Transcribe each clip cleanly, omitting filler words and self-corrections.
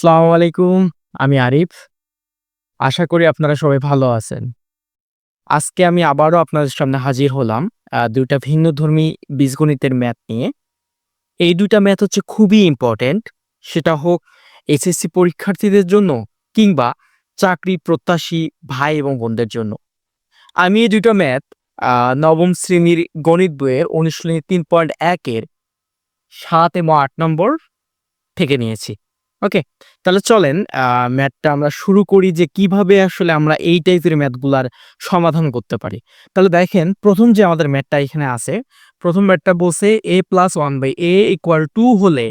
আসসালামু আলাইকুম। আমি আরিফ। আশা করি আপনারা সবাই ভালো আছেন। আজকে আমি আবারও আপনাদের সামনে হাজির হলাম ২ টা ভিন্নধর্মী বীজগণিতের ম্যাথ নিয়ে। এই ২ টা ম্যাথ হচ্ছে খুবই ইম্পোর্টেন্ট। সেটা হোক এসএসসি পরীক্ষার্থীদের জন্য কিংবা চাকরি প্রত্যাশী ভাই এবং বোনদের জন্য। আমি এই ২ টা ম্যাথ আ ৯ম শ্রেণীর গণিত বইয়ের অনুশীলনী ৩.১ এর ৭ এবং ৮ নম্বর থেকে নিয়েছি। ওকে? তাহলে চলেন ম্যাথটা আমরা শুরু করি যে কিভাবে আসলে আমরা এই টাইপের ম্যাথগুলার সমাধান করতে পারি। তাহলে দেখেন ১ম যে আমাদের ম্যাথটা এখানে আছে, ১ম ম্যাথটা বলছে a + 1/a = 2 হলে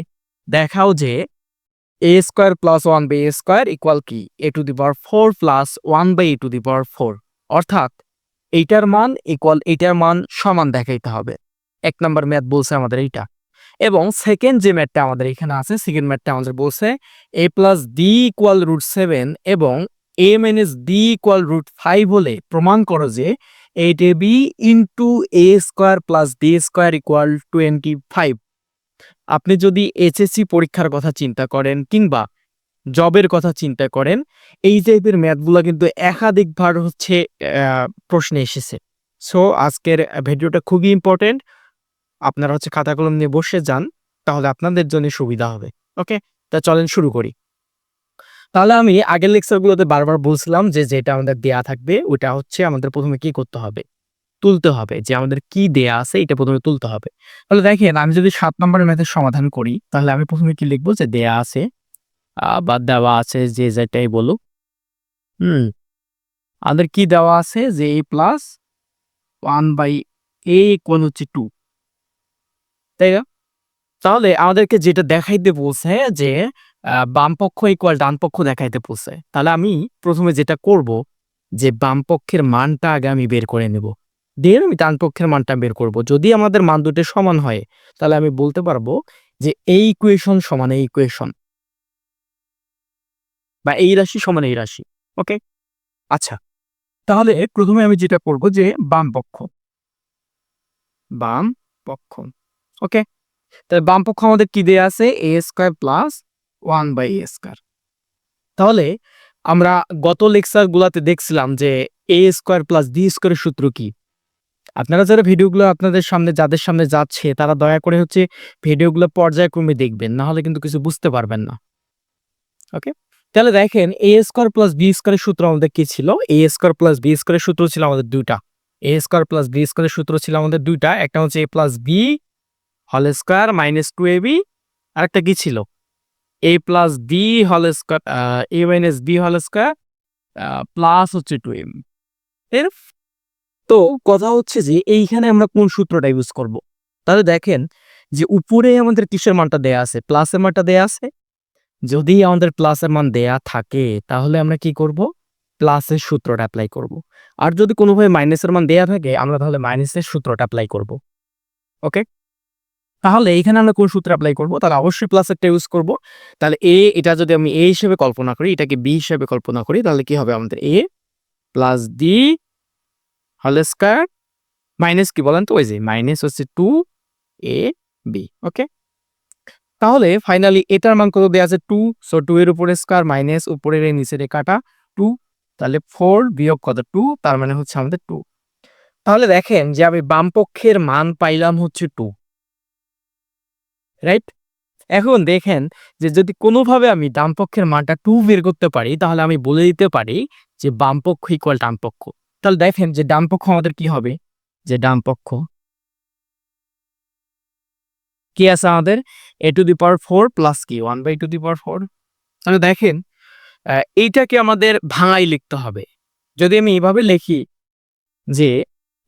দেখাও যে a² + 1/a² কি? a⁴ + 1/a⁴ অর্থাৎ এইটার মান এইটার মান সমান দেখাইতে হবে। ১ নাম্বার ম্যাথ বলছে আমাদের এইটা। এবং সেকেন্ড যে ম্যাথটা আমাদের এখানে আছে, সেকেন্ড ম্যাথটা আমাদের বলছে a + d = √7 এবং a - d = √5 হলে প্রমাণ করো যে 8ab * a² + d² = 25। আপনি যদি এইচএসসি পরীক্ষার কথা চিন্তা করেন কিংবা জবের কথা চিন্তা করেন, এই টাইপের ম্যাথগুলা কিন্তু একাধিকবার হচ্ছে প্রশ্নে এসেছে। সো আজকের ভিডিওটা খুবই ইম্পোর্টেন্ট। আপনারা হচ্ছে খাতা কলম নিয়ে বসে যান, তাহলে আপনাদের জন্য সুবিধা হবে। ওকে? তা চলেন শুরু করি। তাহলে আমি আগের লেকচারগুলোতে বারবার বলছিলাম যে যেটা আমাদের দেয়া থাকবে ওইটা হচ্ছে আমাদের ১ম এ কি করতে হবে? তুলতে হবে। যে আমাদের কি দেয়া আছে এটা ১ম এ তুলতে হবে। তাহলে দেখেন আমি যদি ৭ নম্বরের ম্যাথের সমাধান করি, তাহলে আমি ১ম এ কি লিখব? যে দেয়া আছে বা দেওয়া আছে যে যেটাই বলুক। হুম? আমাদের কি দেওয়া আছে? যে a + 1/a = 2, তাই না? তাহলে আমাদেরকে যেটা দেখাইতে বলছে যে বামপক্ষ ইকুয়াল ডানপক্ষ দেখাইতে বলছে। তাহলে আমি ১ম এ যেটা করব যে বামপক্ষের মানটা আগে আমি বের করে নেব। দিয়ে আমি ডানপক্ষের মানটা বের করব। যদি আমাদের মান দুটো সমান হয়, তাহলে আমি বলতে পারবো যে এই ইকুয়েশন সমান এই ইকুয়েশন বা এই রাশি সমান এই রাশি। ওকে? আচ্ছা। তাহলে ১ম এ আমি যেটা করব যে বামপক্ষ, বাম পক্ষ। ওকে? তাহলে বামপক্ষ আমাদের কি দেয়া আছে? a² + 1/a²। তাহলে আমরা গত লেকচার গুলাতে দেখছিলাম যে a² + b² এর সূত্র কি? আপনারা যারা ভিডিওগুলো আপনাদের সামনে যাদের সামনে যাচ্ছে তারা দয়া করে হচ্ছে ভিডিওগুলো পর্যায়ক্রমে দেখবেন। না হলে কিন্তু কিছু বুঝতে পারবেন না। ওকে? তাহলে দেখেন a² + b² এর সূত্র আমাদের কি ছিল? a² + b² এর সূত্র ছিল আমাদের ২ টা। a² + b² এর সূত্র ছিল আমাদের ২ টা। একটা হচ্ছে a + b² - 2ab, আরেকটা কি ছিল? a + b² a - b² plus হচ্ছে 2m। এর তো কথা হচ্ছে যে এইখানে আমরা কোন সূত্রটা ইউজ করব? তাহলে দেখেন যে উপরে আমাদের কিসের মানটা দেয়া আছে? প্লাসের মানটা দেয়া আছে। যদি আমাদের প্লাসের মান দেয়া থাকে তাহলে আমরা কি করব? প্লাসের সূত্রটা এপ্লাই করব। আর যদি কোনোভাবে মাইনাসের মান দেয়া থাকে আমরা তাহলে মাইনাসের সূত্রটা এপ্লাই করব। ওকে? তাহলে এইখানে আমরা কোন সূত্র এপ্লাই করব? তাহলে অবশ্যই প্লাসেরটা ইউজ করব। তাহলে এটা যদি আমি a হিসেবে কল্পনা করি, এটাকে b হিসেবে কল্পনা করি তাহলে কি হবে আমাদের a + d whole square minus কি বলেন তো? ওই যে মাইনাস হচ্ছে 2ab। ওকে? তাহলে ফাইনালি এটার মান কত দেয়া আছে? 2। সো 2 এর উপরে স্কয়ার মাইনাস উপরের এই নিচের এই কাটা 2। তাহলে 4 বিয়োগ কত? 2, তার মানে হচ্ছে আমাদের 2। তাহলে দেখেন যে আমি বামপক্ষের মান পাইলাম হচ্ছে 2। রাইট? এখন দেখেন যে যদি কোনোভাবে আমি ডানপক্ষের মানটা 2 বের করতে পারি তাহলে আমি বলে দিতে পারি যে বামপক্ষ ইকুয়াল ডানপক্ষ। তাহলে দেখেন যে ডানপক্ষ আমাদের কি হবে? যে ডানপক্ষ কি আছে আমাদের? a⁴ প্লাস কি 1/4। তাহলে দেখেন আ এইটাকে আমাদের ভাঙাই লিখতে হবে। যদি আমি এভাবে লিখি যে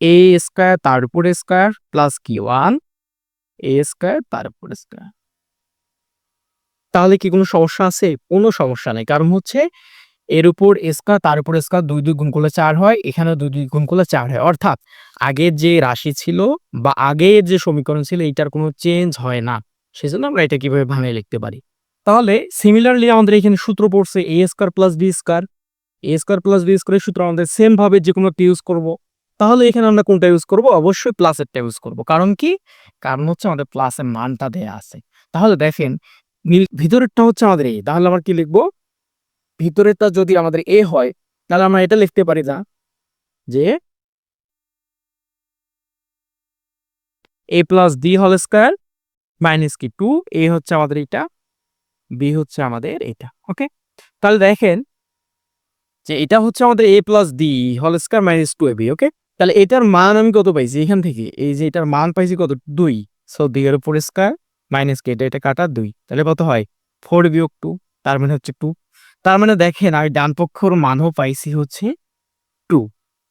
a² তার উপরে স্কয়ার প্লাস কি 1 a² তার উপরে স্কয়ার। তাহলে কি কোনো সমস্যা আছে? কোনো সমস্যা নাই। কারণ হচ্ছে এর উপর স্কয়ার তার উপর স্কয়ার ২ গুণ করলে ৪ হয়। এখানেও ২ গুণ করলে ৪ হয়। অর্থাৎ আগের যে রাশি ছিল বা আগের যে সমীকরণ ছিল এইটার কোনো চেঞ্জ হয় না। সেজন্য আমরা এটা কিভাবে ভাঙায় লিখতে পারি। তাহলে সিমিলারলি আমাদের এখানে সূত্র পড়ছে a² + b²। a² + b² এর সূত্র আমাদের সেম ভাবে যেকোনো একটা ইউজ করব। তাহলে এখানে আমরা কোনটা ইউজ করব? অবশ্যই প্লাসেরটা ইউজ করব। কারণ কি? কারণ হচ্ছে আমাদের প্লাসের মানটা দেয়া আছে। তাহলে দেখেন ভিতরেরটা হচ্ছে আমাদের এ, তাহলে আমরা কি লিখবো? ভিতরেরটা যদি আমাদের এ হয় তাহলে আমরা এটা লিখতে পারি না যে a plus d whole square minus কি 2, এ হচ্ছে আমাদের এটা, বি হচ্ছে আমাদের এটা। ওকে, তাহলে দেখেন যে এটা হচ্ছে আমাদের a plus d whole square minus 2ab। Okay, তাহলে এটার মান আমি কত পাইছি এখান থেকে? এই যে এটার মান পাইছি কত? 2। সো 2 এর উপর স্কয়ার মাইনাস কি এটা কাটা 2, তাহলে কত হয়? 4 বিয়োগ 2, তার মানে হচ্ছে 2। তার মানে দেখেন আমি ডান পক্ষের মানও পাইছি হচ্ছে 2।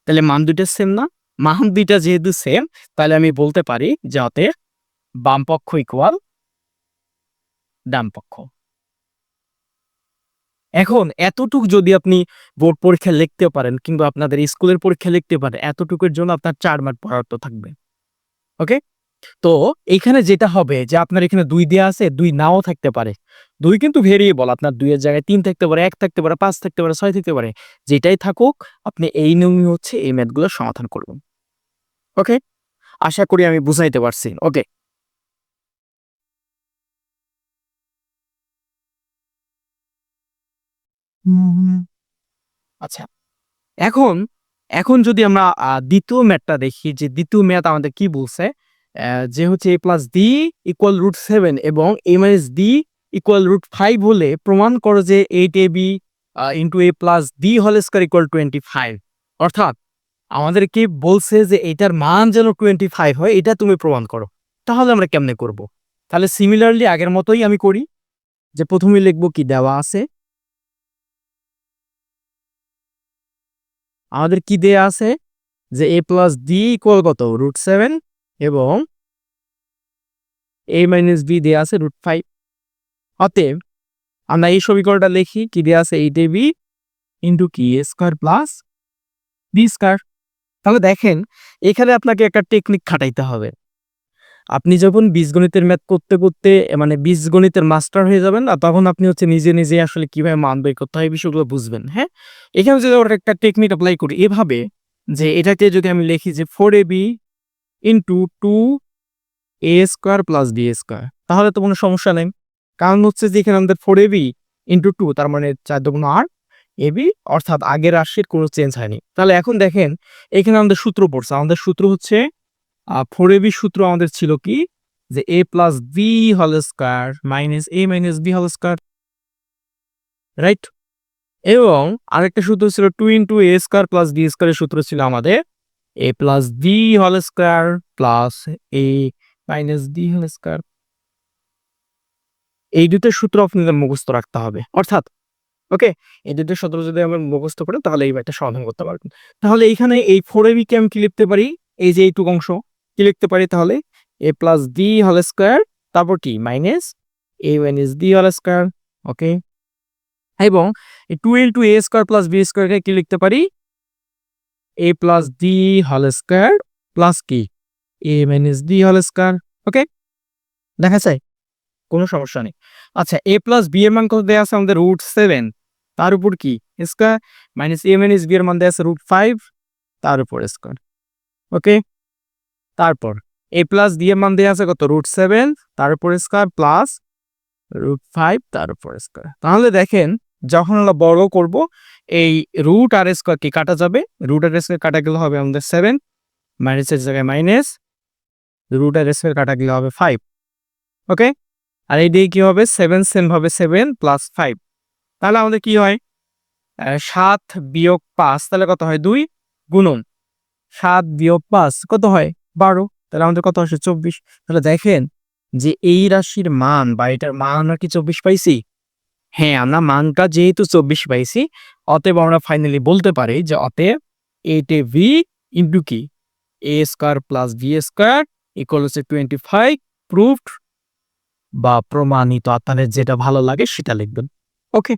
তাহলে মান দুইটা সেম না? মান দুইটা যেহেতু সেম, তাহলে আমি বলতে পারি যে অতএব বাম পক্ষ ইকুয়াল ডান পক্ষ। এখন এতটুক যদি আপনি বোর্ড পরীক্ষায় লিখতে পারেন কিংবা আপনাদের স্কুলের পরীক্ষায় লিখতে পারেন, এতটুকুর জন্য আপনার 4 মার্ক বরাদ্দ থাকবে। ওকে? তো এইখানে যেটা হবে যে আপনার এখানে 2 দেয়া আছে, 2 নাও থাকতে পারে। 2 কিন্তু ভেরিয়েবল, আপনার 2 এর জায়গায় 3 থাকতে পারে, 1 থাকতে পারে, 5 থাকতে পারে, 6 থাকতে পারে। যেটাই থাকুক আপনি এই নিয়মই হচ্ছে এই ম্যাথগুলোর সমাধান করবেন। ওকে? আশা করি আমি বুঝাইতে পারছি। ওকে। আচ্ছা। এখন, এখন যদি আমরা ২য় ম্যাথটা দেখি যে ২য় ম্যাথ আমাদের কি বলছে? যে হচ্ছে a প্লাস d ইকুয়াল √7 এবং a মাইনাস d ইকুয়াল √5 হলে প্রমাণ করো যে 8ab into a plus d whole square equal 25। অর্থাৎ আমাদেরকে বলছে যে এটার মান যেন 25 হয়, এটা তুমি প্রমাণ করো। তাহলে আমরা কেমনে করব? তাহলে সিমিলারলি আগের মতোই আমি করি যে ১ম এ লিখব কি দেওয়া আছে। আমাদের কি দেয়া আছে? যে a প্লাস d ইকুয়াল কত? √7 এবং a মাইনাস b দেয়া আছে √5। অতএব আমরা এই সমীকরণটা লিখি, কি দেয়া আছে? 8ab ইনটু কি a square plus b square. তাহলে দেখেন এখানে আপনাকে একটা টেকনিক খাটাইতে হবে। আপনি যখন বীজগণিতের ম্যাথ করতে, করতে মানে বীজগণিতের মাস্টার হয়ে যাবেন না, তখন আপনি হচ্ছে নিজে, নিজেই আসলে কিভাবে মান বের করতে হয় এই বিষয়গুলো বুঝবেন। হ্যাঁ? এখানে যদি আমরা একটা টেকনিক এপ্লাই করি এভাবে, যে এটাকে যদি আমি লিখি যে 4ab into 2a square plus b square, তাহলে তো কোনো সমস্যা নেই। কারণ হচ্ছে যে এখানে আমাদের 4ab ইনটু 2 তার মানে 4 দুগুণ 8 ab, অর্থাৎ আগের রাশির কোনো চেঞ্জ হয়নি। তাহলে এখন দেখেন এখানে আমাদের সূত্র পড়ছে। আমাদের সূত্র হচ্ছে 4ab সূত্র আমাদের ছিল কি? যে a plus b whole square minus a minus b whole square, right? এবং আরেকটা সূত্র ছিল 2 into a square plus b স্কয়ারের সূত্র ছিল আমাদের a plus b whole square plus a minus b whole square. এই দুটোর সূত্র আপনাদের মুখস্থ রাখতে হবে। অর্থাৎ ওকে, এই দুটোর সূত্র যদি আমরা মুখস্থ করি তাহলে এই ম্যাথটা সমাধান করতে পারবেন। তাহলে এইখানে এই 4ab কে আমি কি লিখতে পারি? এই যে এইটুকু অংশ কি লিখতে পারি তাহলে? a plus b whole square, তারপর কি? Minus a minus b whole square. Okay, এবং এই 2 into a square plus b square কে কি লিখতে পারি? a plus d whole square plus কি? a minus d whole square. Okay, দেখা যায়? কোনো সমস্যা নেই। আচ্ছা, a প্লাস b এর মান কত দেয়া আছে আমাদের? √7, তার উপর কি? Square minus a minus b এর মান দেয়া আছে √5, তার উপর স্কয়ার। ওকে, তারপর a প্লাস d এর মান দেয়া আছে কত? √7 তার উপর স্কয়ার প্লাস √5 তার উপর স্কয়ার। তাহলে দেখেন যখন আমরা বর্গ করব এই রুট আর স্কয়ার কি কাটা যাবে? রুট আর স্কয়ার কাটা গেলে হবে আমাদের 7, মাইনাসের জায়গায় মাইনাস, রুট আর স্কয়ার কাটা গেলে হবে 5। ওকে, আর এই দিকে কি হবে? 7 সেম ভাবে 7 প্লাস 5। তাহলে আমাদের কি হয়? ৭ বিয়োগ ৫ তাহলে কত হয়? ২ গুণন ৭ বিয়োগ ৫ কত হয়? ১২। তাহলে আমাদের কত আসে? ২৪। তাহলে দেখেন যে এই রাশির মান বা এটার মান আমরা কি ২৪ পাইছি? হ্যাঁ, আমরা মানটা যেহেতু ২৪ পাইছি, অতএব আমরা ফাইনালি বলতে পারি যে অতএব 8ab ইনটু কি? a square plus b square equal হচ্ছে 25। প্রুভড বা প্রমাণিত, আপনাদের যেটা ভালো লাগে সেটা লিখবেন। ওকে।